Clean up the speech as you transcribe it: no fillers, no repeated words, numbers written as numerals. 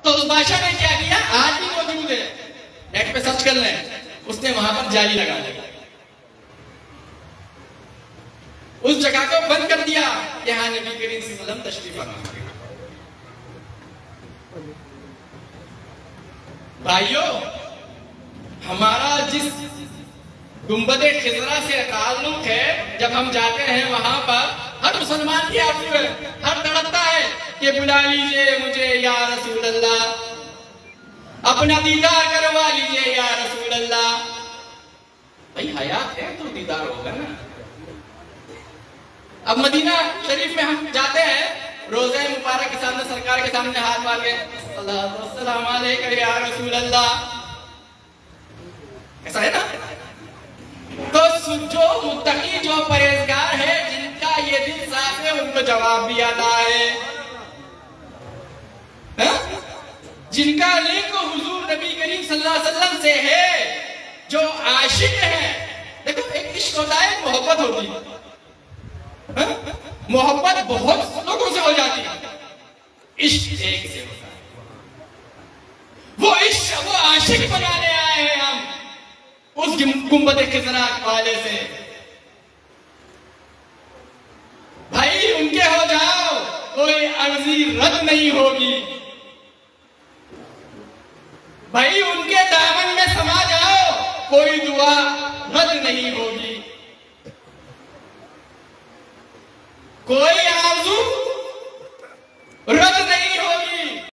तो उस बादशाह ने क्या किया, आज भी मौजूद है, नेट पे सर्च कर लें, उसने वहां पर जाली लगा दी, उस जगह को बंद कर दिया, यहाँ नबी करीम सल्लल्लाहु अलैहि वसल्लम तशरीफ फरमा। भाइयों, हमारा जिस गुंबदे खिजरा से ताल्लुक है, जब हम जाते हैं वहां पर हर मुसलमान की आरज़ू है, हर तड़पता है कि बुला लीजिए मुझे या रसूल अल्लाह, अपना दीदार करवा लीजिए या रसूल अल्लाह। भाई हयात है तो दीदार होगा ना। अब मदीना शरीफ में हम जाते हैं, रोज़े मुबारक के सामने, सरकार के सामने हाथ मार के अस्सलाम वालेकुम या रसूल अल्लाह, ऐसा है ना। तो जो मुत्तकी, जो परहेजगार है, जिनका ये दिल साफ है, उनको जवाब भी आता है, जिनका लिंक हुजूर नबी करीम सल्लल्लाहु अलैहि वसल्लम से है, जो आशिक है। देखो, एक इश्क होता है, मोहब्बत होती है, मोहब्बत बहुत लोगों से हो जाती है, इश्क एक से होता है। वो इश्क, वो आशिक बनाने आए हैं हम उस गुंबद खिजरा वाले से। भाई उनके हो जाओ, कोई अर्जी रद्द नहीं होगी। भाई उनके दामन